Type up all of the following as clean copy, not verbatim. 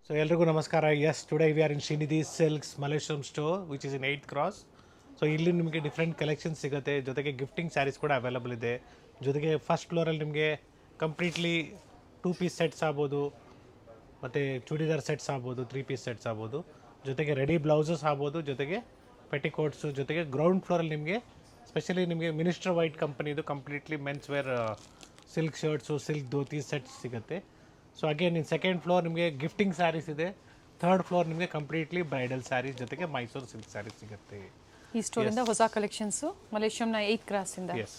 So ಎಲ್ರಿಗೂ ನಮಸ್ಕಾರ. Yes, today we are in Srinidhi Silks Malleshwaram store which is in 8th cross. So ಇಲ್ಲಿ ನಿಮಗೆ different collections ಸಿಗುತ್ತೆ, ಜೊತೆಗೆ ಗಿಫ್ಟಿಂಗ್ ಸ್ಯಾರೀಸ್ ಕೂಡ ಅವೈಲಬಲ್ ಇದೆ. ಜೊತೆಗೆ ಫಸ್ಟ್ ಫ್ಲೋರಲ್ಲಿ ನಿಮಗೆ ಕಂಪ್ಲೀಟ್ಲಿ 2 ಪೀಸ್ ಸೆಟ್ಸ್ ಆಗ್ಬೋದು, ಮತ್ತು ಚೂಡಿದಾರ್ ಸೆಟ್ಸ್ ಆಗ್ಬೋದು, 3 ಪೀಸ್ ಸೆಟ್ಸ್ ಆಗ್ಬೋದು, ಜೊತೆಗೆ ರೆಡಿ ಬ್ಲೌಸಸ್ ಆಗ್ಬೋದು, ಜೊತೆಗೆ ಪೆಟಿಕೋಟ್ಸು, ಜೊತೆಗೆ ಗ್ರೌಂಡ್ ಫ್ಲೋರಲ್ಲಿ ನಿಮಗೆ ಸ್ಪೆಷಲಿ ನಿಮಗೆ ಮಿನಿಸ್ಟರ್ ವೈಟ್ ಕಂಪನಿದು completely men's wear silk shirts, silk dhoti sets ಸಿಗುತ್ತೆ. So again in second floor ನಿಮಗೆ ಗಿಫ್ಟಿಂಗ್ ಸ್ಯಾರೀಸ್ ಇದೆ. ಥರ್ಡ್ ಫ್ಲೋರ್ ನಿಮಗೆ ಕಂಪ್ಲೀಟ್ಲಿ ಬ್ರೈಡಲ್ ಸ್ಯಾರೀಸ್ ಜೊತೆಗೆ ಮೈಸೂರು ಸಿಲ್ಕ್ ಸ್ಯಾರೀಸ್ ಸಿಗುತ್ತೆ. ಈ ಸ್ಟೋರಿಂದ ಹೊಸ ಕಲೆಕ್ಷನ್ಸು ಮಲೇಷಿಯಂನ 8th ಕ್ರಾಸಿಂದ. Yes.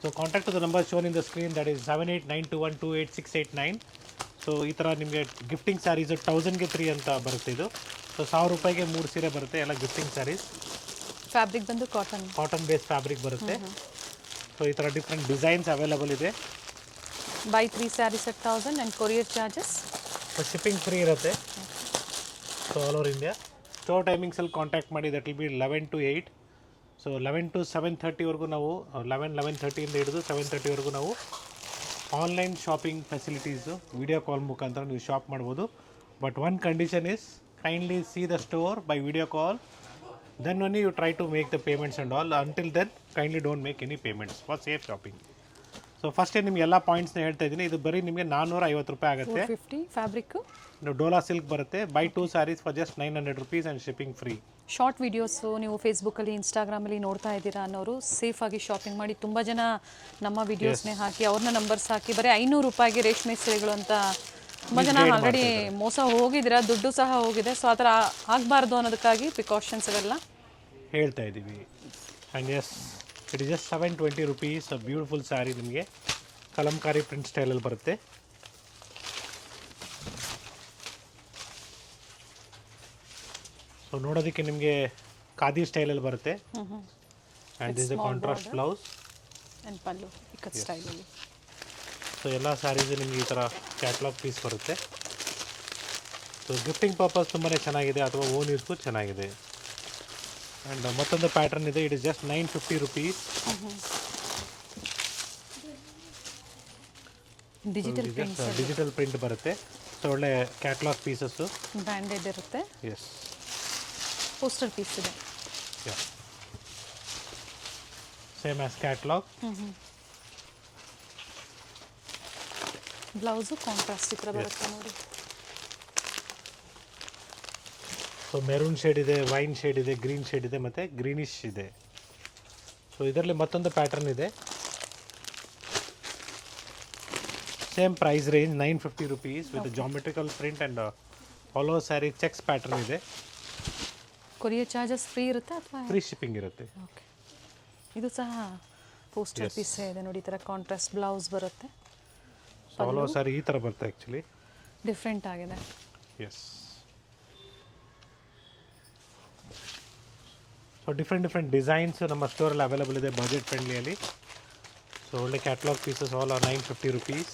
So contact the number shown in the screen, that is 7892128689. So ಈ ಥರ ನಿಮಗೆ ಗಿಫ್ಟಿಂಗ್ ಸ್ಯಾರೀಸು 1000ಗೆ 3 ಅಂತ ಬರುತ್ತೆ. ಇದು ಸೊ 1000 ರೂಪಾಯಿಗೆ 3 ಸೀರೆ ಬರುತ್ತೆ, ಎಲ್ಲ ಗಿಫ್ಟಿಂಗ್ ಸ್ಯಾರೀಸ್. ಫ್ಯಾಬ್ರಿಕ್ ಬಂದು ಕಾಟನ್ ಬೇಸ್ ಫ್ಯಾಬ್ರಿಕ್ ಬರುತ್ತೆ. ಸೊ ಈ ಥರ ಡಿಫ್ರೆಂಟ್ ಡಿಸೈನ್ಸ್ ಅವೈಲಬಲ್ ಇದೆ. Buy 3 sarees at 1000 and courier charges. So shipping free ಇರುತ್ತೆ. So all over India. Store ಟೈಮಿಂಗ್ಸಲ್ಲಿ ಕಾಂಟ್ಯಾಕ್ಟ್ ಮಾಡಿ, that will be 11 to 8. So 11 to 7:30ವರೆಗೂ ನಾವು 11:30ಇಂದ ಹಿಡಿದು 7:30ವರೆಗೂ ನಾವು online shopping facilities video call ಮುಖಾಂತರ ನೀವು ಶಾಪ್ ಮಾಡ್ಬೋದು. But one condition is kindly see the store by video call, then only you try to make the payments and all. Until then kindly don't make any payments for safe shopping. So ಫಸ್ಟೇ ನಿಮ್ಗೆ ಎಲ್ಲ ಪಾಯಿಂಟ್ಸ್ನ ಹೇಳ್ತಾ ಇದ್ದೀನಿ. ಇದು ಬರೀ ನಿಮಗೆ 450 ರೂಪಾಯಿ ಆಗುತ್ತೆ. 450 ಫ್ಯಾಬ್ರಿಕ್. ಡೋಲಾ ಸಿಲ್ಕ್ ಬರುತ್ತೆ. Buy 2 saris for just 900 rupees and shipping free. Short videos ನೀವು ಫೇಸ್ಬುಕ್ಕಲ್ಲಿ ಇನ್ಸ್ಟಾಗ್ರಾಮಲ್ಲಿ ನೋಡ್ತಾ ಇದ್ದೀರಾ ಅನ್ನೋರು ಸೇಫಾಗಿ ಶಾಪಿಂಗ್ ಮಾಡಿ. ತುಂಬ ಜನ ನಮ್ಮ ವಿಡಿಯೋಸ್ನೇ ಹಾಕಿ ಅವ್ರನ್ನ ನಂಬರ್ಸ್ ಹಾಕಿ ಬರೀ 500 ರೂಪಾಯಿಗೆ ರೇಷ್ಮೆ ಸೀರೆಗಳು ಅಂತ ತುಂಬ ಜನ ಆಲ್ರೆಡಿ ಮೋಸ ಹೋಗಿದ್ದೀರಾ, ದುಡ್ಡು ಸಹ ಹೋಗಿದೆ. ಸೊ ಆ ಥರ ಆಗಬಾರ್ದು ಅನ್ನೋದಕ್ಕಾಗಿ ಪ್ರಿಕಾಷನ್ಸ್ ಅವೆಲ್ಲ ಹೇಳ್ತಾ ಇದ್ದೀವಿ. And yes, it is just 720 rupees. Beautiful sari ನಿಮಗೆ ಕಲಂಕಾರಿ ಪ್ರಿಂಟ್ ಸ್ಟೈಲಲ್ಲಿ ಬರುತ್ತೆ. ಸೊ ನೋಡೋದಕ್ಕೆ ನಿಮಗೆ ಖಾದಿ ಸ್ಟೈಲಲ್ಲಿ ಬರುತ್ತೆ. And this contrast blouse and pallu ikat ಸ್ಟೈಲಲ್ಲಿ. ಸೊ ಎಲ್ಲ ಸ್ಯಾರೀಸು ನಿಮಗೆ ಈ ಥರ ಕ್ಯಾಟ್ಲಾಗ್ ಪೀಸ್ ಬರುತ್ತೆ. ಸೊ ಗಿಫ್ಟಿಂಗ್ ಪರ್ಪಸ್ ತುಂಬಾ ಚೆನ್ನಾಗಿದೆ, ಅಥವಾ ಓನ್ ಯೂಸ್ಗೂ ಚೆನ್ನಾಗಿದೆ. ಆ್ಯಂಡ್ ಮತ್ತೊಂದು ಪ್ಯಾಟರ್ನ್ ಇದೆ. It is just 950 rupees. Digital print ಬರುತ್ತೆ. ಸೊ ಒಳ್ಳೆ ಕ್ಯಾಟ್ಲಾಗ್ ಪೀಸಸ್ಸು, ಬ್ರ್ಯಾಂಡೆಡ್ ಇರುತ್ತೆ. ಎಸ್, ಪೋಸ್ಟರ್ ಪೀಸ್ ಇದೆ. Same as catalogue. Blouse contrast ಚಿತ್ರ ಬರುತ್ತೆ ನೋಡಿ. ಸೊ ಮೆರೂನ್ ಶೇಡ್ ಇದೆ, ವೈನ್ ಶೇಡ್ ಇದೆ, ಗ್ರೀನ್ ಶೇಡ್ ಇದೆ, ಮತ್ತು ಗ್ರೀನಿಶ್ ಇದೆ. ಸೊ ಇದರಲ್ಲಿ ಮತ್ತೊಂದು ಪ್ಯಾಟರ್ನ್ ಇದೆ. Same price range 950 rupees with geometrical print and all over saree checks pattern ಇದೆ. ಕೊರಿಯರ್ ಚಾರ್ಜಸ್ ಫ್ರೀ ಇರುತ್ತೆ ಅಥವಾ ಫ್ರೀ ಶಿಪ್ಪಿಂಗ್ ಇರುತ್ತೆ. ಓಕೆ. ಇದು ಸಹ ಪೋಸ್ಟರ್ ಪೀಸೇ ಇದೆ ನೋಡಿ. ಈ ಥರ ಕಾಂಟ್ರಾಸ್ಟ್ ಬ್ಲೌಸ್ ಬರುತ್ತೆ. ಆಲ್ ಓವರ್ ಸ್ಯಾರಿ ಈ ಥರ ಬರುತ್ತೆ. ಆ್ಯಕ್ಚುಲಿ ಡಿಫ್ರೆಂಟ್ ಆಗಿದೆ. ಎಸ್. ಸೊ ಡಿಫ್ರೆಂಟ್ ಡಿಸೈನ್ಸ್ ನಮ್ಮ ಸ್ಟೋರಲ್ಲಿ ಅವೈಲಬಲ್ ಇದೆ ಬಜೆಟ್ ಫ್ರೆಂಡ್ಲಿಯಲ್ಲಿ. ಸೊ ಒಳ್ಳೆ catalogue pieces all are 950 rupees.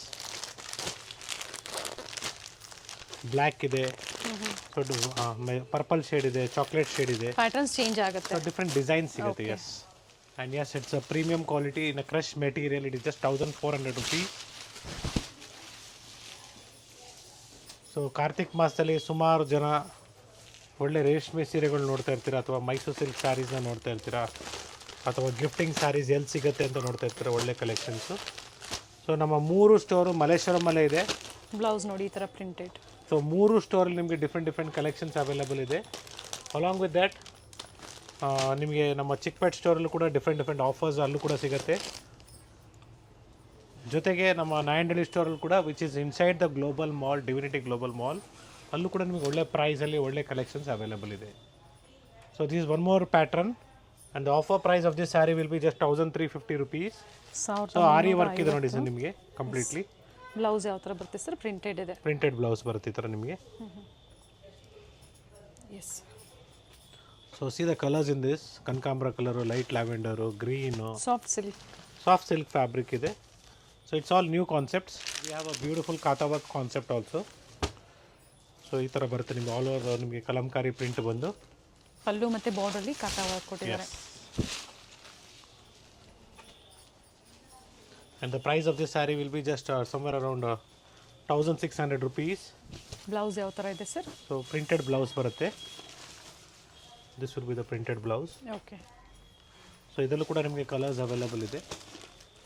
Black ಇದೆ, ಸೊ ಪರ್ಪಲ್ ಶೇಡ್ ಇದೆ, ಚಾಕ್ಲೇಟ್ ಶೇಡ್ ಇದೆ. ಪ್ಯಾಟರ್ನ್ಸ್ ಚೇಂಜ್ ಆಗುತ್ತೆ. ಸೊ ಡಿಫ್ರೆಂಟ್ ಡಿಸೈನ್ಸ್ ಸಿಗುತ್ತೆ. Yes. And yes, it's a premium quality in a crush material. It is just 1400 rupees. So Karthik ಮಾಸದಲ್ಲಿ ಸುಮಾರು ಜನ ಒಳ್ಳೆ ರೇಷ್ಮೆ ಸೀರೆಗಳು ನೋಡ್ತಾ ಇರ್ತೀರಾ, ಅಥವಾ ಮೈಸೂರು ಸಿಲ್ಕ್ ಸ್ಯಾರೀಸ್ನ ನೋಡ್ತಾ ಇರ್ತೀರಾ, ಅಥವಾ ಗಿಫ್ಟಿಂಗ್ ಸ್ಯಾರೀಸ್ ಎಲ್ಲಿ ಸಿಗುತ್ತೆ ಅಂತ ನೋಡ್ತಾ ಇರ್ತೀರಾ. ಒಳ್ಳೆ ಕಲೆಕ್ಷನ್ಸು. ಸೊ ನಮ್ಮ 3 ಸ್ಟೋರು ಮಲ್ಲೇಶ್ವರಮಲ್ಲೇ ಇದೆ. ಬ್ಲೌಸ್ ನೋಡಿ ಈ ಥರ ಪ್ರಿಂಟೆಡ್. ಸೊ 3 ಸ್ಟೋರಲ್ಲಿ ನಿಮಗೆ ಡಿಫ್ರೆಂಟ್ ಕಲೆಕ್ಷನ್ಸ್ ಅವೈಲಬಲ್ ಇದೆ. ಅಲಾಂಗ್ ವಿತ್ ದ್ಯಾಟ್ ನಿಮಗೆ ನಮ್ಮ ಚಿಕ್ಕಪೇಟ್ ಸ್ಟೋರಲ್ಲೂ ಕೂಡ ಡಿಫ್ರೆಂಟ್ ಆಫರ್ಸ್ ಅಲ್ಲೂ ಕೂಡ ಸಿಗುತ್ತೆ. ಜೊತೆಗೆ ನಮ್ಮ ನಾಯಂಡಹಳ್ಳಿ ಸ್ಟೋರಲ್ಲಿ ಕೂಡ, which is inside the Global Mall, Divinity Global Mall, ಅಲ್ಲೂ ಕೂಡ ನಿಮಗೆ ಒಳ್ಳೆ ಪ್ರೈಸಲ್ಲಿ ಒಳ್ಳೆ ಕಲೆಕ್ಷನ್ಸ್ ಅವೈಲಬಲ್ ಇದೆ. So this one more pattern and the offer price of this sari will be just 1350 rupees. So aari work ಇದೆ ನೋಡಿ ಸರ್ ನಿಮಗೆ ಕಂಪ್ಲೀಟ್ಲಿ. ಬ್ಲೌಸ್ ಯಾವ ಥರ ಬರುತ್ತೆ ಸರ್? ಪ್ರಿಂಟೆಡ್ ಇದೆ. ಪ್ರಿಂಟೆಡ್ ಬ್ಲೌಸ್ ಬರುತ್ತೆ ಈ ಥರ ನಿಮಗೆ. Yes. So see the colours in this. ಕನಕಾಂಬರ colour, light ಲ್ಯಾವೆಂಡರು, green, soft silk fabric ಇದೆ. So it's all new concepts. We have a beautiful kantha work concept also. So ಈ ಥರ ಬರುತ್ತೆ ನಿಮಗೆ ಆಲ್ ಓವರ್ ನಿಮಗೆ ಕಲಂಕಾರಿ ಪ್ರಿಂಟ್ ಬಂದು ಪಲ್ಲು ಮತ್ತು ಬಾರ್ಡರಲ್ಲಿ ಕಾತಾ ವರ್ಕ್ ಕೊಟ್ಟಿದ್ದಾರೆ. And the price of this saree will be just somewhere around 1600 rupees. Blouse ಯಾವ ಥರ ಇದೆ ಸರ್? ಸೊ ಪ್ರಿಂಟೆಡ್ ಬ್ಲೌಸ್ ಬರುತ್ತೆ. This will be the printed blouse. Okay. So ಇದರಲ್ಲೂ ಕೂಡ ನಿಮಗೆ ಕಲರ್ಸ್ ಅವೈಲೇಬಲ್ ಇದೆ.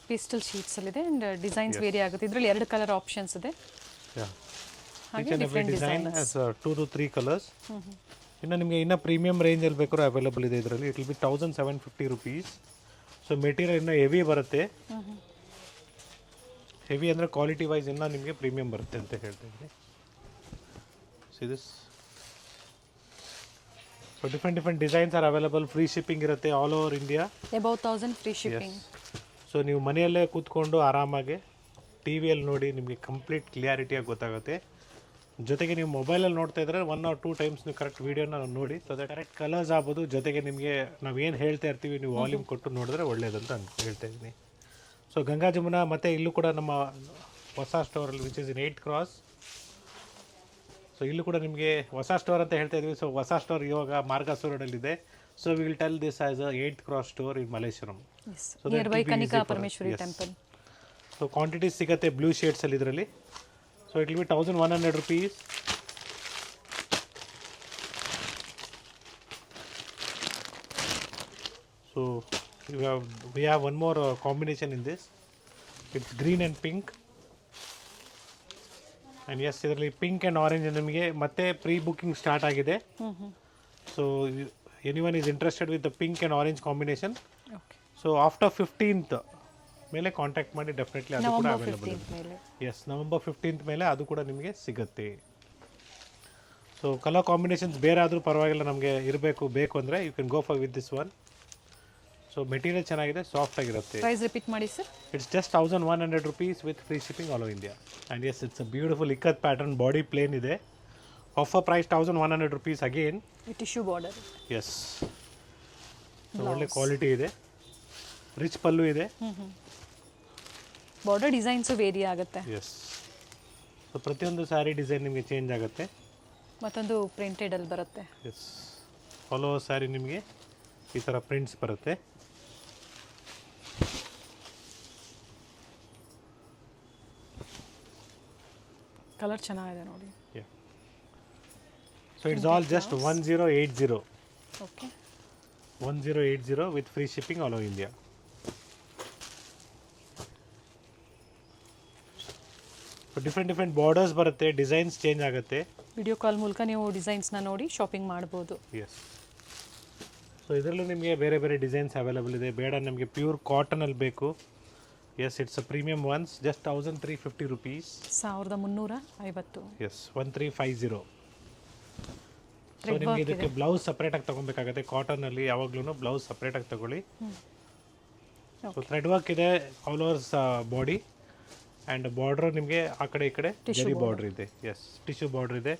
ಪೇಸ್ಟಲ್ ಶೀಟ್ಸಲ್ಲಿದೆ ಆ್ಯಂಡ್ ಡಿಸೈನ್ಸ್ ವೇರಿ ಆಗುತ್ತೆ. ಇದರಲ್ಲಿ 2 ಕಲರ್ ಆಪ್ಷನ್ಸ್ ಇದೆ. ಹಾಗೆ different design as 2 to 3 colours. ಇನ್ನು ನಿಮಗೆ ಇನ್ನೂ ಪ್ರೀಮಿಯಂ ರೇಂಜಲ್ಲಿ ಬೇಕಾದ್ರೂ ಅವೈಲೇಬಲ್ ಇದೆ ಇದರಲ್ಲಿ. It will B 1750 rupees. So material ಇನ್ನೂ ಹೆವಿ ಬರುತ್ತೆ. ಹೆವಿ ಅಂದರೆ ಕ್ವಾಲಿಟಿ ವೈಸ್ ಇನ್ನೂ ನಿಮಗೆ ಪ್ರೀಮಿಯಂ ಬರುತ್ತೆ ಅಂತ ಹೇಳ್ತಾ ಇದ್ದೀನಿ. See this. So different designs are available. Free shipping ಇರುತ್ತೆ all over India. Above 1000 free shipping. So ನೀವು ಮನೆಯಲ್ಲೇ ಕೂತ್ಕೊಂಡು ಆರಾಮಾಗಿ ಟಿ ವಿಯಲ್ಲಿ ನೋಡಿ ನಿಮಗೆ ಕಂಪ್ಲೀಟ್ ಕ್ಲಿಯಾರಿಟಿಯಾಗಿ ಗೊತ್ತಾಗುತ್ತೆ. ಜೊತೆಗೆ ನೀವು ಮೊಬೈಲಲ್ಲಿ ನೋಡ್ತಾ ಇದ್ದರೆ 1 or 2 ಟೈಮ್ಸ್ ನೀವು ಕರೆಕ್ಟ್ ವೀಡಿಯೋನ ನೋಡಿ. ಸೊ ದಟ್ ಕರೆಕ್ಟ್ ಕಲರ್ಸ್ ಆಗ್ಬೋದು. ಜೊತೆಗೆ ನಿಮಗೆ ನಾವು ಏನು ಹೇಳ್ತಾ ಇರ್ತೀವಿ ನೀವು ವಾಲ್ಯೂಮ್ ಕೊಟ್ಟು ನೋಡಿದ್ರೆ ಒಳ್ಳೇದಂತ ಹೇಳ್ತಾ ಇದ್ದೀನಿ. ಸೊ ಗಂಗಾ ಜಮುನಾ ಮತ್ತು ಇಲ್ಲೂ ಕೂಡ ನಮ್ಮ ಹೊಸ ಸ್ಟೋರಲ್ಲಿ which is in 8th Cross. So ಇಲ್ಲೂ ಕೂಡ ನಿಮಗೆ ಹೊಸ ಸ್ಟೋರ್ ಅಂತ ಹೇಳ್ತಾ ಇದ್ವಿ. ಸೊ ಹೊಸ ಸ್ಟೋರ್ ಇವಾಗ ಮಾರ್ಗಾಸು ರೋಡಲ್ಲಿದೆ. So we will tell this as 8th Cross store in Malleshwaram. Nearby Kannika Parameshwari temple. So quantities ಸಿಗುತ್ತೆ ಬ್ಲೂ ಶೇಡ್ಸಲ್ಲಿ ಇದರಲ್ಲಿ. So it will be 1100 rupees. So we have one more combination in this. It's green and pink. And yes, ಇದರಲ್ಲಿ pink and orange ನಿಮಗೆ ಮತ್ತೆ pre booking start ಆಗಿದೆ. So anyone is interested with the pink and orange combination. So after 15th ಮೇಲೆ contact ಮಾಡಿ definitely ಅದು ಕೂಡ available ಇದೆ. S, November 15th ಮೇಲೆ ಅದು ಕೂಡ ನಿಮಗೆ ಸಿಗುತ್ತೆ. ಸೊ ಕಲರ್ ಕಾಂಬಿನೇಷನ್ಸ್ ಬೇರೆ ಆದರೂ ಪರವಾಗಿಲ್ಲ, ನಮಗೆ ಬೇಕು ಅಂದರೆ you can go for with this one. So material ಚೆನ್ನಾಗಿದೆ, ಸಾಫ್ಟ್ ಆಗಿರುತ್ತೆ. ಪ್ರೈಸ್ ರಿಪೀಟ್ ಮಾಡಿ sir. It's just 1100 rupees with free shipping all over India. And yes, it's a beautiful ikat pattern, body plain ಇದೆ. Offer price 1100 rupees again. Tissue border. Yes, ಒಳ್ಳೆ quality ಇದೆ. Rich pallu ಇದೆ. Border designs vary ಆಗುತ್ತೆ. Yes, so ಪ್ರತಿಯೊಂದು saree design ನಿಮಗೆ change ಆಗುತ್ತೆ. ಮತ್ತೊಂದು ಪ್ರಿಂಟೆಡಲ್ಲಿ ಬರುತ್ತೆ. ಎಸ್, ಆಲ್ ಓವರ್ ಸ್ಯಾರಿ ನಿಮಗೆ ಈ ಥರ ಪ್ರಿಂಟ್ಸ್ ಬರುತ್ತೆ. ಕಲರ್ ಚೆನ್ನಾಗಿದೆ ನೋಡಿ. So it's all just 1080. Okay, 1080 with free shipping all over India. Different borders ಬರುತ್ತೆ, ಡಿಸೈನ್ಸ್ ಚೇಂಜ್ ಆಗುತ್ತೆ. ವಿಡಿಯೋ ಕಾಲ್ ಮೂಲಕ ನೀವು ಡಿಸೈನ್ಸ್ನ ನೋಡಿ ಶಾಪಿಂಗ್ ಮಾಡ್ಬೋದು. ಎಸ್, ಸೊ ಇದರಲ್ಲೂ ನಿಮಗೆ ಬೇರೆ ಡಿಸೈನ್ಸ್ ಅವೈಲೇಬಲ್ ಇದೆ. ಬೇಡ ನಮಗೆ ಪ್ಯೂರ್ ಕಾಟನಲ್ಲಿ ಬೇಕು. Yes, it's a premium ones, just 1350 rupees. 1350. Yes, 1350. So ನಿಮಗೆ ಇದಕ್ಕೆ ಬ್ಲೌಸ್ ಸಪ್ರೇಟಾಗಿ ತೊಗೊಬೇಕಾಗುತ್ತೆ. ಕಾಟನಲ್ಲಿ ಯಾವಾಗಲೂ ಬ್ಲೌಸ್ ಸಪ್ರೇಟಾಗಿ ತೊಗೊಳ್ಳಿ. ಸೊ ಥ್ರೆಡ್ ವರ್ಕ್ ಇದೆ all overs body. And border ನಿಮಗೆ ಆ ಕಡೆ ಈ ಕಡೆ ಜರಿ ಬಾರ್ಡ್ರ್ ಇದೆ. ಎಸ್, ಟಿಶ್ಯೂ ಬಾರ್ಡ್ರ್ ಇದೆ.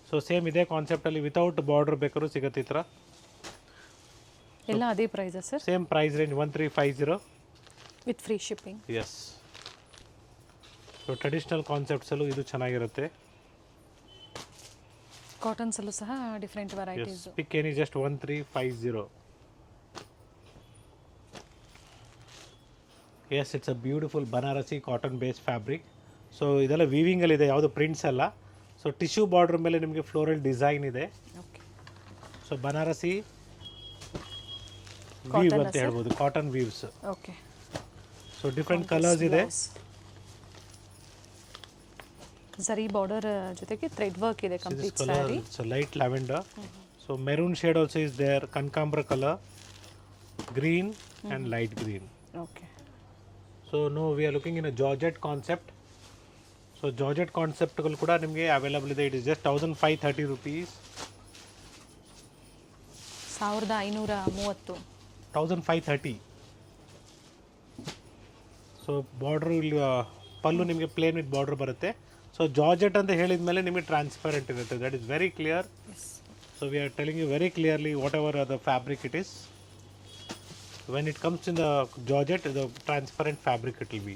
ಸೊ ಸೇಮ್ ಇದೇ ಕಾನ್ಸೆಪ್ಟಲ್ಲಿ ವಿತೌಟ್ ಬಾರ್ಡ್ರ್ ಬೇಕಾದ್ರೂ ಸಿಗುತ್ತೆ ಈ ಥರ. ಎಲ್ಲ ಅದೇ ಪ್ರೈಸಾ sir? Same price range 1350 with free shipping. Yes, so traditional ಕಾನ್ಸೆಪ್ಟ್ಸಲ್ಲೂ ಇದು ಚೆನ್ನಾಗಿರುತ್ತೆ. ಕಾಟನ್ಸಲ್ಲೂ ಸಹ different varieties. Pick any just 1350. Yes, it's a beautiful Banarasi cotton based fabric. So ಇದೆಲ್ಲ ವೀವಿಂಗಲ್ಲಿದೆ, ಯಾವುದು ಪ್ರಿಂಟ್ಸ್ ಅಲ್ಲ. ಸೊ ಟಿಶ್ಯೂ ಬಾರ್ಡ್ರ್ ಮೇಲೆ ನಿಮಗೆ ಫ್ಲೋರಲ್ ಡಿಸೈನ್ ಇದೆ. ಓಕೆ, ಸೊ ಬನಾರಸಿ ವೀವ್ ಅಂತ ಹೇಳ್ಬೋದು, cotton weaves. Okay, so different colours ಇದೆ. ಸರಿ, ಬಾರ್ಡರ್ ಜೊತೆಗೆ ಥ್ರೆಡ್ ವರ್ಕ್ ಇದೆ complete saree. So light lavender. So maroon shade also is there, Kanakambara colour, green and light green. Okay, so now we are looking in a georgette concept. So georgette ಕಾನ್ಸೆಪ್ಟ್ಗಳು ಕೂಡ ನಿಮಗೆ available ಇದೆ. It is just 1530 rupees. 1530. 1530. So border ಇಲ್ಲಿ ಪಲ್ಲು ನಿಮಗೆ plain with border ಬರುತ್ತೆ. So georgette ಅಂತ ಹೇಳಿದ ಮೇಲೆ ನಿಮಗೆ ಟ್ರಾನ್ಸ್ಪರೆಂಟ್ ಇರುತ್ತೆ. That is very clear. So we are telling you very clearly whatever the fabric it is. When it comes in the georgette, the transparent fabric it will be.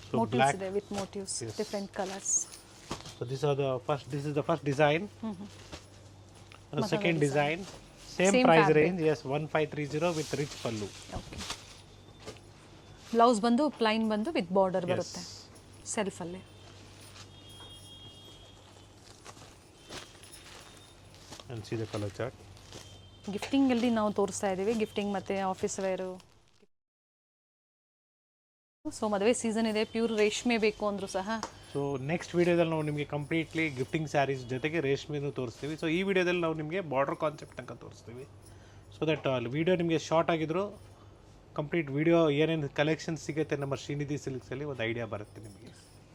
So motifs black with motifs, yes. Different colors. So this is the first design. The second design, same price fabric range. Yes, 1530 with rich pallu. Okay. Blouse bandu plain bandu with border barutte. Self alle. And see the colour chart. ಗಿಫ್ಟಿಂಗಲ್ಲಿ ನಾವು ತೋರಿಸ್ತಾ ಇದ್ದೀವಿ, gifting ಮತ್ತು office wear. So ಮದುವೆ season ಇದೆ, pure ರೇಷ್ಮೆ ಬೇಕು ಅಂದರೂ ಸಹ. ಸೊ ನೆಕ್ಸ್ಟ್ ವೀಡಿಯೋದಲ್ಲಿ ನಾವು ನಿಮಗೆ ಕಂಪ್ಲೀಟ್ಲಿ ಗಿಫ್ಟಿಂಗ್ ಸ್ಯಾರೀಸ್ ಜೊತೆಗೆ ರೇಷ್ಮೆನೂ ತೋರಿಸ್ತೀವಿ. ಸೊ ಈ ವಿಡಿಯೋದಲ್ಲಿ ನಾವು ನಿಮಗೆ ಬಾರ್ಡರ್ ಕಾನ್ಸೆಪ್ಟ್ ತನಕ ತೋರಿಸ್ತೀವಿ. ಸೊ ದಟ್ ವಿಡಿಯೋ ನಿಮಗೆ ಶಾರ್ಟ್ ಆಗಿದ್ರು ಕಂಪ್ಲೀಟ್ ವಿಡಿಯೋ ಏನೇನು ಕಲೆಕ್ಷನ್ ಸಿಗುತ್ತೆ ನಮ್ಮ ಶ್ರೀನಿಧಿ ಸಿಲ್ಕ್ಸಲ್ಲಿ ಒಂದು ಐಡಿಯಾ ಬರುತ್ತೆ ನಿಮಗೆ.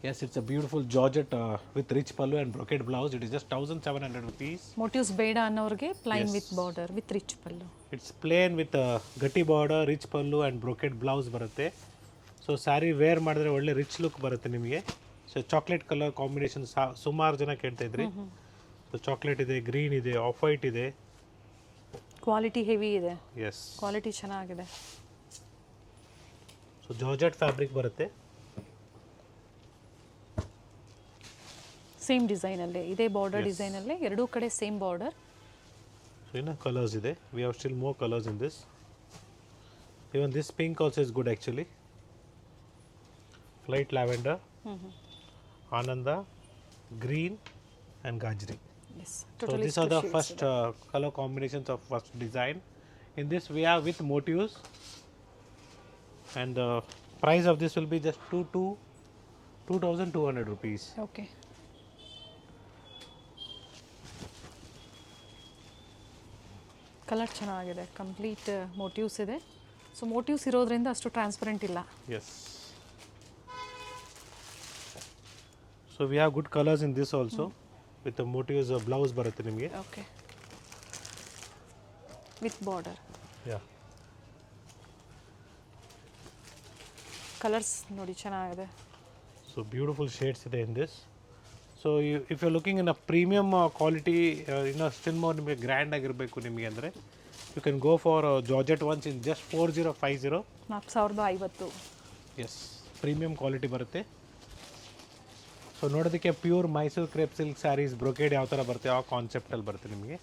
Yes, it's a beautiful georgette with rich pallu and brocade blouse. It is just 1700 rupees. Motifs ಬೇಡ ಅನ್ನೋರಿಗೆ plain with border with rich pallu. It's plain with ಗಟ್ಟಿ border, rich pallu and brocade blouse ಬರುತ್ತೆ. ಸೊ ಸ್ಯಾರಿ ವೇರ್ ಮಾಡಿದ್ರೆ ಒಳ್ಳೆ rich look ಬರುತ್ತೆ ನಿಮಗೆ. So chocolate colour combination ಸುಮಾರು ಜನ ಕೇಳ್ತಾ ಇದ್ರಿ. ಸೊ ಚಾಕ್ಲೇಟ್ ಇದೆ, ಗ್ರೀನ್ ಇದೆ, ಆಫ್ ವೈಟ್ ಇದೆ. ಕ್ವಾಲಿಟಿ ಹೆವಿ ಇದೆ. ಎಸ್, ಕ್ವಾಲಿಟಿ ಚೆನ್ನಾಗಿದೆ. ಸೊ ಜಾರ್ಜೆಟ್ ಫ್ಯಾಬ್ರಿಕ್ ಬರುತ್ತೆ. ಸೇಮ್ ಡಿಸೈನಲ್ಲೇ ಇದೇ ಬಾರ್ಡರ್ ಡಿಸೈನಲ್ಲೇ ಎರಡೂ ಕಡೆ ಸೇಮ್ ಬಾರ್ಡರ್. ಸೊ ಇನ್ನು ಕಲರ್ಸ್ ಇದೆ. We have still more colours in this. Even this pink also is good actually. Light lavender, ಆನಂದ, green and gajri. Yes, So totally these are the first color combinations of first design. In this we have with motifs, and the price of this will be just 2,200 rupees. Okay. Colour ಚೆನ್ನಾಗಿದೆ, complete motives ಇದೆ. So motives ಇರೋದ್ರಿಂದ ಅಷ್ಟು transparent ಇಲ್ಲ. Yes. So we have good colors in this also. With the motifs blouse ಬರುತ್ತೆ ನಿಮಗೆ. Okay, with border. Yeah. Colours ನೋಡಿ ಚೆನ್ನಾಗಿದೆ. So beautiful shades ಇದೆ in this. So if you're looking in a premium quality, still more ನಿಮಗೆ grand ಆಗಿರಬೇಕು ನಿಮಗೆ ಅಂದರೆ you can go for Georgette ones in just 4050. 4050. Yes, premium quality ಬರುತ್ತೆ. So ನೋಡೋದಕ್ಕೆ pure Mysuru crepe silk saris brocade ಯಾವ ಥರ ಬರುತ್ತೆ ಆ ಕಾನ್ಸೆಪ್ಟಲ್ಲಿ ಬರುತ್ತೆ ನಿಮಗೆ.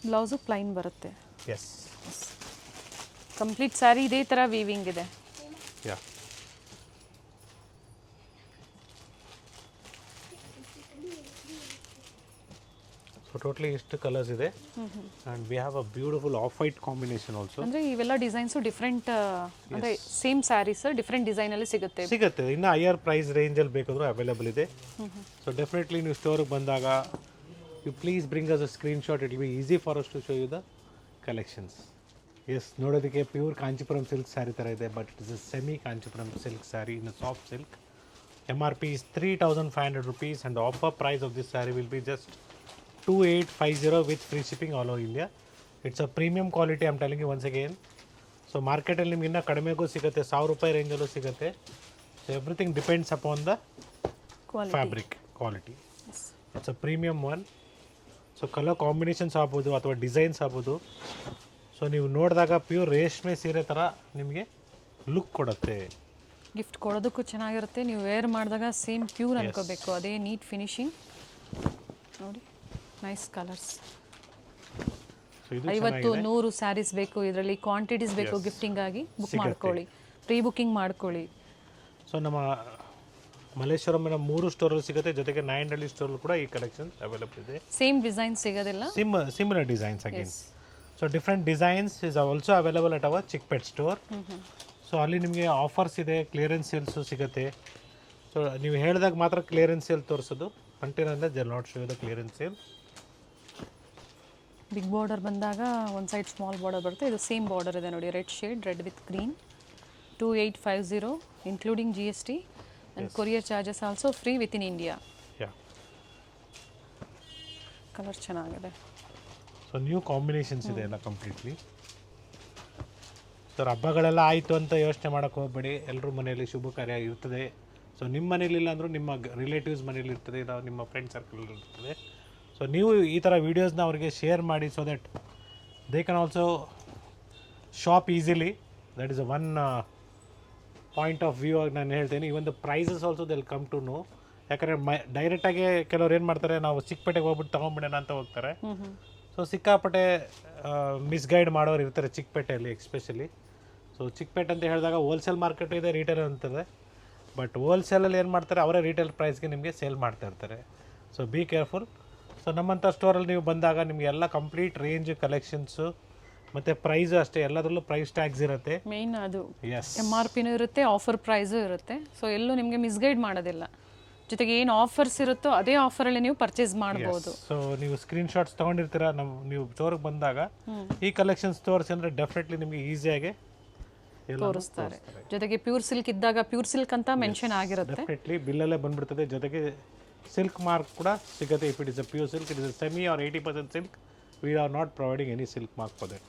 ಬ್ಲೌಸು ಪ್ಲೈನ್ ಬರುತ್ತೆ. ಎಸ್, ಕಂಪ್ಲೀಟ್ ಸ್ಯಾರಿ ಇದೇ ಥರ ವೀವಿಂಗ್ ಇದೆ. ಯಾ. ಸೊ ಟೋಟಲಿ ಇಷ್ಟು ಕಲರ್ಸ್ ಇದೆ. And we have a beautiful off white combination also. ಅಂದರೆ ಇವೆಲ್ಲ ಡಿಸೈನ್ಸು ಡಿಫ್ರೆಂಟ್, ಅಂದರೆ ಸೇಮ್ ಸ್ಯಾರೀಸ್ ಡಿಫ್ರೆಂಟ್ ಡಿಸೈನಲ್ಲಿ ಸಿಗುತ್ತೆ. ಇನ್ನು ಹೈಯರ್ ಪ್ರೈಸ್ ರೇಂಜಲ್ಲಿ ಬೇಕಾದರೂ ಅವೈಲೇಬಲ್ ಇದೆ. ಸೊ ಡೆಫಿನೆಟ್ಲಿ ನೀವು ಸ್ಟೋರಿಗೆ ಬಂದಾಗ you please bring us a screenshot. It will be easy for us to show you the collections. Yes, ನೋಡೋದಕ್ಕೆ ಪ್ಯೂರ್ ಕಾಂಚಿಪುರಂ ಸಿಲ್ಕ್ ಸ್ಯಾರಿ ಥರ ಇದೆ, but it is a semi Kanchipuram silk sari in a soft silk. MRP is 3,500 rupees and the offer price of this saree will be just 2,850 with free shipping all over India. It's a premium quality, I'm telling you once again. So ಮಾರ್ಕೆಟಲ್ಲಿ ನಿಮ್ಗೆ ಇನ್ನೂ ಕಡಿಮೆಗೂ ಸಿಗುತ್ತೆ, 1000 ರೂಪಾಯಿ ರೇಂಜಲ್ಲೂ ಸಿಗುತ್ತೆ. So everything depends upon the fabric quality. It's a premium one. So colour combinations ಆಗ್ಬೋದು ಅಥವಾ designs ಆಗ್ಬೋದು. So ನೀವು ನೋಡಿದಾಗ ಪ್ಯೂರ್ ರೇಷ್ಮೆ ಸೀರೆ ಥರ ನಿಮಗೆ ಲುಕ್ ಕೊಡುತ್ತೆ. ಗಿಫ್ಟ್ ಕೊಡೋದಕ್ಕೂ ಚೆನ್ನಾಗಿರುತ್ತೆ, ನೀವು ವೇರ್ ಮಾಡಿದಾಗ ಸೇಮ್ ಪ್ಯೂರ್ ಅನ್ಕೋಬೇಕು, ಅದೇ ನೀಟ್ ಫಿನಿಶಿಂಗ್. ನೋಡಿ, ನೈಸ್ ಕಲರ್ಸ್. 50-100 ಸ್ಯಾರೀಸ್ ಬೇಕು, ಇದರಲ್ಲಿ ಕ್ವಾಂಟಿಟೀಸ್ ಬೇಕು ಗಿಫ್ಟಿಂಗ್ ಆಗಿ. ಬುಕ್ ಮಾಡ್ಕೊಳ್ಳಿ, ಪ್ರೀ ಬುಕ್ಕಿಂಗ್ ಮಾಡ್ಕೊಳ್ಳಿ. ಸೊ ನಮ್ಮ ಮಲ್ಲೇಶ್ವರಮಿನ 3 ಸ್ಟೋರಲ್ಲಿ ಸಿಗುತ್ತೆ, ಜೊತೆಗೆ ನಾಯಂಡಹಳ್ಳಿ ಸ್ಟೋರ್ ಕೂಡ ಈ ಕಲೆಕ್ಷನ್ ಅವೈಲೇಬಲ್ ಇದೆ. ಸೇಮ್ ಡಿಸೈನ್ ಸಿಗೋದಿಲ್ಲ, similar designs again. So different designs is also available at hour Chickpet store. So ಅಲ್ಲಿ ನಿಮಗೆ ಆಫರ್ಸ್ ಇದೆ, ಕ್ಲಿಯರೆನ್ಸ್ ಸೇಲ್ಸು ಸಿಗುತ್ತೆ. ಸೊ ನೀವು ಹೇಳಿದಾಗ ಮಾತ್ರ ಕ್ಲಿಯರೆನ್ಸ್ ಸೇಲ್ ತೋರಿಸೋದು, ಅಂಟಿಲ್ ಅಂದರೆ they not show the clearance sale. Big border ಬಂದಾಗ ಒಂದು ಸೈಡ್ ಸ್ಮಾಲ್ ಬಾರ್ಡರ್ ಬರುತ್ತೆ. ಇದು ಸೇಮ್ ಬಾರ್ಡರ್ ಇದೆ ನೋಡಿ, red shade, red with green. 2850 including GST and courier charges also free with in India. Colour ಚೆನ್ನಾಗಿದೆ. So new combinations ಇದೆ ಎಲ್ಲ completely. Sir ಹಬ್ಬಗಳೆಲ್ಲ ಆಯಿತು ಅಂತ ಯೋಚನೆ ಮಾಡೋಕ್ಕೆ ಹೋಗ್ಬೇಡಿ, ಎಲ್ಲರೂ ಮನೆಯಲ್ಲಿ ಶುಭ ಕಾರ್ಯ ಇರ್ತದೆ. ಸೊ ನಿಮ್ಮ ಮನೇಲಿಲ್ಲ ಅಂದರೂ ನಿಮ್ಮ ರಿಲೇಟಿವ್ಸ್ ಮನೇಲಿ ಇರ್ತದೆ, ಇಲ್ಲ ನಿಮ್ಮ ಫ್ರೆಂಡ್ ಸರ್ಕಲ್ ಇರ್ತದೆ. ಸೊ ನೀವು ಈ ಥರ ವೀಡಿಯೋಸ್ನ ಅವ್ರಿಗೆ ಶೇರ್ ಮಾಡಿ, so that they can also shop easily. That is a one point of view ಆಗಿ ನಾನು ಹೇಳ್ತೇನೆ. Even the prices also they will come to know. ಯಾಕಂದರೆ ಡೈರೆಕ್ಟಾಗಿ ಕೆಲವ್ರು ಏನು ಮಾಡ್ತಾರೆ, ನಾವು ಚಿಕ್ಕಪೇಟೆಗೆ ಹೋಗ್ಬಿಟ್ಟು ತೊಗೊಂಬಿಡೋಣ ಅಂತ ಹೋಗ್ತಾರೆ. ಸೊ ಸಿಕ್ಕಾಪಟ್ಟೆ ಮಿಸ್ಗೈಡ್ ಮಾಡೋರು ಇರ್ತಾರೆ ಚಿಕ್ಕಪೇಟೆಯಲ್ಲಿ ಎಕ್ಸ್ಪೆಷಲಿ. ಸೊ ಚಿಕ್ಕಪೇಟೆ ಅಂತ ಹೇಳಿದಾಗ ಹೋಲ್ಸೇಲ್ ಮಾರ್ಕೆಟ್ ಇದೆ, ರಿಟೇಲ್ ಅಂತದೆ. ಬಟ್ ಹೋಲ್ಸೇಲಲ್ಲಿ ಏನು ಮಾಡ್ತಾರೆ, ಅವರೇ ರಿಟೇಲ್ ಪ್ರೈಸ್ಗೆ ನಿಮಗೆ ಸೇಲ್ ಮಾಡ್ತಾ ಇರ್ತಾರೆ. So be careful. ಸೊ ನಮ್ಮಂಥ ಸ್ಟೋರಲ್ಲಿ ನೀವು ಬಂದಾಗ ನಿಮಗೆ ಎಲ್ಲ ಕಂಪ್ಲೀಟ್ ರೇಂಜ್ ಕಲೆಕ್ಷನ್ಸು ಮತ್ತು ಪ್ರೈಸು ಅಷ್ಟೇ, ಎಲ್ಲದರಲ್ಲೂ ಪ್ರೈಸ್ ಟ್ಯಾಗ್ಸ್ ಇರುತ್ತೆ. ಮೇಯ್ನ್ ಅದು ಎಸ್, MRPನೂ ಇರುತ್ತೆ, ಆಫರ್ ಪ್ರೈಸು ಇರುತ್ತೆ. ಸೊ ಎಲ್ಲೂ ನಿಮಗೆ ಮಿಸ್ಗೈಡ್ ಮಾಡೋದಿಲ್ಲ. ಜೊತೆಗೆ ಏನು ಆಫರ್ಸ್ ಇರುತ್ತೋ ಅದೇ ಆಫರಲ್ಲಿ ನೀವು ಪರ್ಚೇಸ್ ಮಾಡ್ಬೋದು. ಸೊ ನೀವು ಸ್ಕ್ರೀನ್ಶಾಟ್ಸ್ ತೊಗೊಂಡಿರ್ತೀರ, ನೀವು ಸ್ಟೋರಿಗೆ ಬಂದಾಗ ಈ ಕಲೆಕ್ಷನ್ಸ್ ತೋರಿಸಿ ಅಂದರೆ ಡೆಫಿನೆಟ್ಲಿ ನಿಮಗೆ ಈಸಿಯಾಗಿ ತೋರಿಸ್ತಾರೆ. ಜೊತೆಗೆ ಪ್ಯೂರ್ ಸಿಲ್ಕ್ ಇದ್ದಾಗ ಪ್ಯೂರ್ ಸಿಲ್ಕ್ ಅಂತ ಮೆನ್ಷನ್ ಆಗಿರುತ್ತೆ. ಡೆಫಿನೆಟ್ಲಿ ಬಿಲ್ಲಲ್ಲೇ ಬಂದ್ಬಿಡ್ತದೆ. ಜೊತೆಗೆ ಸಿಲ್ಕ್ ಮಾರ್ಕ್ ಕೂಡ ಸಿಗುತ್ತೆ. If it is a pure silk, it is a semi or 80% silk, we are not providing any silk mark for that.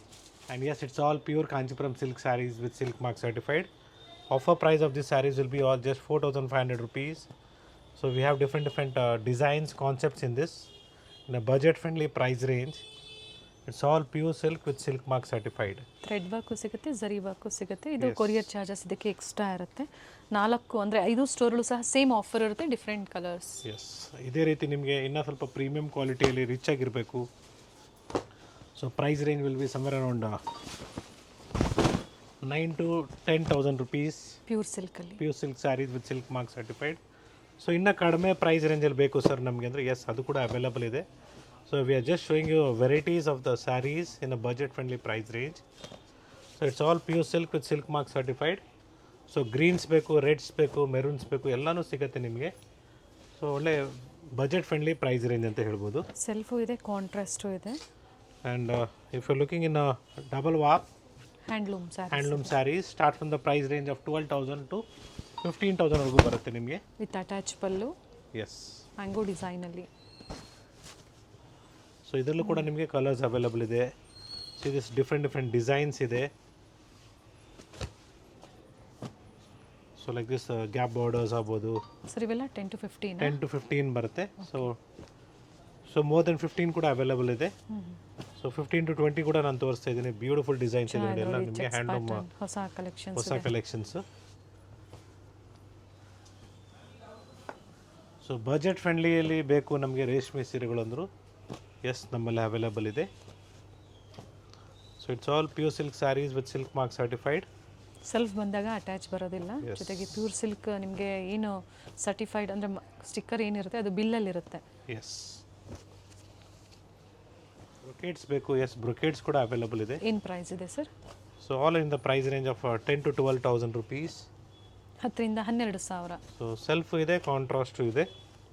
And yes, it's all pure Kanchipuram silk saris with silk mark certified. Offer price of this sarees will be all just 4,500 rupees. So we have different designs, concepts in this, in a budget friendly price range. It's all pure silk with silk mark certified. Thread work ಸಿಗುತ್ತೆ, ಝರಿ work ಸಿಗುತ್ತೆ. ಇದು courier charges ಇದಕ್ಕೆ extra ಇರುತ್ತೆ. 4 ಅಂದರೆ 5 ಸ್ಟೋರಲ್ಲೂ ಸಹ same offer ಇರುತ್ತೆ, different colours. Yes, ಇದೇ ರೀತಿ ನಿಮಗೆ ಇನ್ನೂ ಸ್ವಲ್ಪ ಪ್ರೀಮಿಯಂ ಕ್ವಾಲಿಟಿಯಲ್ಲಿ ರಿಚ್ ಆಗಿರಬೇಕು. So price range will be somewhere around 9,000 to 10,000 rupees. Pure ಸಿಲ್ಕಲ್ಲಿ pure silk saris with silk mark certified. So ಇನ್ನೂ ಕಡಿಮೆ ಪ್ರೈಸ್ ರೇಂಜಲ್ಲಿ ಬೇಕು ಸರ್ ನಮಗೆ ಅಂದರೆ, ಎಸ್, ಅದು ಕೂಡ ಅವೈಲಬಲ್ ಇದೆ. So we are just showing you varieties of the saris in a budget friendly price range. So it's all pure silk with silk mark certified. So greens ಬೇಕು, ರೆಡ್ಸ್ ಬೇಕು, ಮೆರೂನ್ಸ್ ಬೇಕು, ಎಲ್ಲನೂ ಸಿಗುತ್ತೆ ನಿಮಗೆ. ಸೊ ಒಳ್ಳೆ ಬಜೆಟ್ ಫ್ರೆಂಡ್ಲಿ ಪ್ರೈಸ್ ರೇಂಜ್ ಅಂತ ಹೇಳ್ಬೋದು. Self ಇದೆ, ಕಾಂಟ್ರಾಸ್ಟು ಇದೆ. And if you looking in double warp handloom sarees start from the price range of 12,000 to 15,000 ವರೆಗೂ ಬರುತ್ತೆ ನಿಮಗೆ. With attach pallu, yes, mango ಡಿಸೈನಲ್ಲಿ. ಸೊ ಇದರಲ್ಲೂ ಕೂಡ ನಿಮಗೆ ಕಲರ್ಸ್ ಅವೈಲಬಲ್ ಇದೆ. ಸೊ ದಿಸ್ ಡಿಫ್ರೆಂಟ್ ಡಿಸೈನ್ಸ್ ಇದೆ. So like this gap borders ಆಗ್ಬೋದು. ಸರ್ ಇವೆಲ್ಲ 10 to 15 10 to 15 ಬರುತ್ತೆ. ಸೊ ಮೋರ್ ದೆನ್ 15 ಕೂಡ ಅವೈಲಬಲ್ ಇದೆ. ಸೊ 15 to 20 ಕೂಡ ನಾನು ತೋರಿಸ್ತಾ ಇದ್ದೀನಿ. ಬ್ಯೂಟಿಫುಲ್ ಡಿಸೈನ್ಸ್ ಇದೆ, ಎಲ್ಲ ನಿಮಗೆ ಹ್ಯಾಂಡ್ಲೂಮ್ ಹೊಸ ಕಲೆಕ್ಷನ್ಸ್. ಸೊ ಬಜೆಟ್ ಫ್ರೆಂಡ್ಲಿಯಲ್ಲಿ ಬೇಕು ನಮಗೆ ರೇಷ್ಮೆ ಸೀರೆಗಳು ಅಂದರು, ಎಸ್, ನಮ್ಮಲ್ಲಿ ಅವೈಲಬಲ್ ಇದೆ. So it's all pure silk saris with silk mark certified. Self ಬಂದಾಗ ಅಟ್ಯಾಚ್ ಬರೋದಿಲ್ಲ. ಜೊತೆಗೆ ಪ್ಯೂರ್ ಸಿಲ್ಕ್ ನಿಮಗೆ ಏನು ಸರ್ಟಿಫೈಡ್ ಅಂದರೆ ಸ್ಟಿಕ್ಕರ್ ಏನಿರುತ್ತೆ ಅದು ಬಿಲ್ಲಲ್ಲಿರುತ್ತೆ. ಎಸ್, ಬ್ರೊಕೇಡ್ಸ್ ಬೇಕು, ಎಸ್, ಬ್ರೊಕೇಡ್ಸ್ ಕೂಡ ಅವೈಲಬಲ್ ಇದೆ. ಏನು ಪ್ರೈಸ್ ಇದೆ ಸರ್? So all in the price range of 10,000 to 12,000 rupees. 10,000 ಇಂದ 12,000. ಸೊ ಸೆಲ್ಫ್ ಇದೆ, ಕಾಂಟ್ರಾಸ್ಟು ಇದೆ.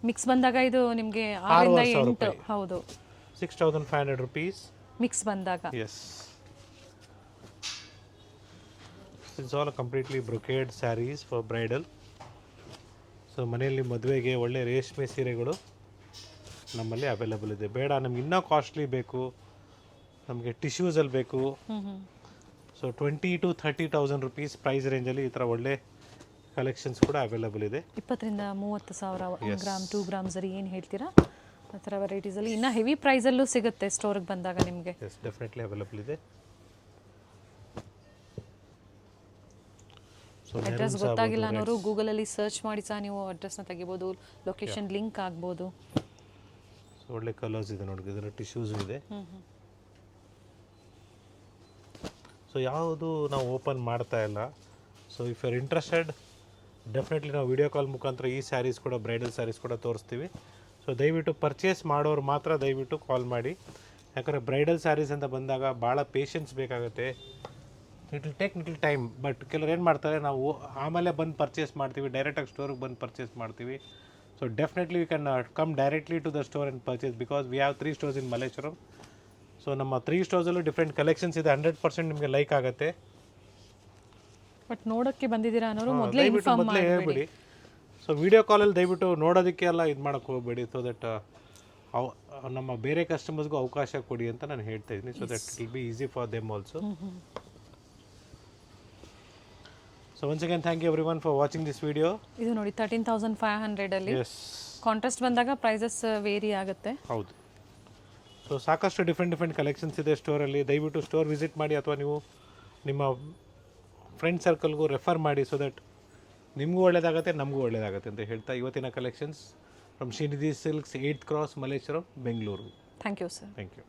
ಮಿಕ್ಸ್ ಬಂದಾಗ ಇದು ನಿಮಗೆ 6,000 ಇಂದ 8,000. ಹೌದು, 6,500 rupees ಮಿಕ್ಸ್ ಬಂದಾಗ. Yes, it's all completely brocade saris for bridal. So ಮನೆಯಲ್ಲಿ ಮದುವೆಗೆ ಒಳ್ಳೆ ರೇಷ್ಮೆ ಸೀರೆಗಳು ನಮ್ಮಲ್ಲಿ ಅವೈಲಬಲ್ ಇದೆ. ಬೇಡ ನಮ್ಗೆ ಇನ್ನೂ ಕಾಸ್ಟ್ಲಿ ಬೇಕು, ನಮಗೆ ಟಿಶ್ಯೂಸಲ್ಲಿ ಬೇಕು, ಸೊ 20,000 to 30,000 rupees ಪ್ರೈಸ್ ರೇಂಜಲ್ಲಿ ಈ ಥರ ಒಳ್ಳೆ ಕಲೆಕ್ಷನ್ಸ್ ಕೂಡ ಅವೈಲಬಲ್ ಇದೆ. 20,000 ಇಂದ 30,000 ಗ್ರಾಮ್ 2 ಗ್ರಾಮ್ ಸರಿ ಏನು ಹೇಳ್ತೀರಾ ಆ ಥರ ವೆರೈಟೀಸಲ್ಲಿ ಇನ್ನೂ ಹೆವಿ ಪ್ರೈಸಲ್ಲೂ ಸಿಗುತ್ತೆ ಸ್ಟೋರಿಗೆ ಬಂದಾಗ ನಿಮಗೆ. ಎಸ್, ಡೆಫಿನೆಟ್ಲಿ ಅವೈಲಬಲ್ ಇದೆ. ಅಡ್ರೆಸ್ ಗೊತ್ತಾಗಿಲ್ಲ ಅನ್ನೋರು ಗೂಗಲಲ್ಲಿ ಸರ್ಚ್ ಮಾಡಿ ಸಹ ನೀವು ಅಡ್ರೆಸ್ನ ತೆಗಿಬೋದು, ಲೊಕೇಶನ್ ಲಿಂಕ್ ಆಗ್ಬೋದು. ಸೊ ಒಳ್ಳೆ ಕಲರ್ಸ್ ಇದೆ ನೋಡಿ, ಇದರ ಟಿಶ್ಯೂಸ್ ಇದೆ. ಸೊ ಯಾವುದು ನಾವು ಓಪನ್ ಮಾಡ್ತಾ ಇಲ್ಲ. So if you are interested definitely ನಾವು ವಿಡಿಯೋ ಕಾಲ್ ಮುಖಾಂತರ ಈ ಸ್ಯಾರೀಸ್ ಕೂಡ ಬ್ರೈಡಲ್ ಸ್ಯಾರೀಸ್ ಕೂಡ ತೋರಿಸ್ತೀವಿ. ಸೊ ದಯವಿಟ್ಟು ಪರ್ಚೇಸ್ ಮಾಡೋರು ಮಾತ್ರ ದಯವಿಟ್ಟು ಕಾಲ್ ಮಾಡಿ. ಯಾಕಂದರೆ ಬ್ರೈಡಲ್ ಸ್ಯಾರೀಸ್ ಅಂತ ಬಂದಾಗ ಭಾಳ ಪೇಷನ್ಸ್ ಬೇಕಾಗುತ್ತೆ. It will take little time. But ಕೆಲವ್ರು ಏನು ಮಾಡ್ತಾರೆ, ನಾವು ಆಮೇಲೆ ಬಂದು ಪರ್ಚೇಸ್ ಮಾಡ್ತೀವಿ, ಡೈರೆಕ್ಟಾಗಿ ಸ್ಟೋರಿಗೆ ಬಂದು ಪರ್ಚೇಸ್ ಮಾಡ್ತೀವಿ. So definitely we can come directly to the store and purchase because we have 3 stores in Malleshwaram. So ನಮ್ಮ 3 ಸ್ಟೋರ್ಸಲ್ಲೂ ಡಿಫ್ರೆಂಟ್ ಕಲೆಕ್ಷನ್ಸ್ ಇದೆ. 100% ನಿಮಗೆ ಲೈಕ್ ಆಗುತ್ತೆ. ಬಟ್ ನೋಡೋಕ್ಕೆ ಬಂದಿದ್ದೀರಾ ಅನ್ನೋರು ಮೊದಲೇ ಇನ್ಫಾರ್ಮ್ ಹೇಳ್ಬಿಡಿ. ಸೊ ವಿಡಿಯೋ ಕಾಲಲ್ಲಿ ದಯವಿಟ್ಟು ನೋಡೋದಕ್ಕೆಲ್ಲ ಇದು ಮಾಡೋಕ್ಕೆ ಹೋಗಬೇಡಿ. ಸೊ ದಟ್ ನಮ್ಮ ಬೇರೆ ಕಸ್ಟಮರ್ಸ್ಗೂ ಅವಕಾಶ ಕೊಡಿ ಅಂತ ನಾನು ಹೇಳ್ತಾ ಇದ್ದೀನಿ. So that will be easy for them also. So once again thank you everyone for watching this video. ಇದು ನೋಡಿ 13,500 ಅಲ್ಲಿ ಕಾಂಟ್ರಾಸ್ಟ್ ಬಂದಾಗ ಪ್ರೈಸಸ್ ವೇರಿ ಆಗುತ್ತೆ. ಹೌದು. ಸೊ ಸಾಕಷ್ಟು ಡಿಫ್ರೆಂಟ್ ಕಲೆಕ್ಷನ್ಸ್ ಇದೆ ಸ್ಟೋರಲ್ಲಿ. ದಯವಿಟ್ಟು ಸ್ಟೋರ್ ವಿಸಿಟ್ ಮಾಡಿ ಅಥವಾ ನೀವು ನಿಮ್ಮ ಫ್ರೆಂಡ್ ಸರ್ಕಲ್ಗೂ ರೆಫರ್ ಮಾಡಿ. ಸೊ ದಟ್ ನಿಮಗೂ ಒಳ್ಳೆಯದಾಗುತ್ತೆ, ನಮಗೂ ಒಳ್ಳೆಯದಾಗುತ್ತೆ ಅಂತ ಹೇಳ್ತಾ ಇವತ್ತಿನ collections from Shrinidhi silks 8th Cross Malleshwaram Bengaluru. Thank you sir. Thank you.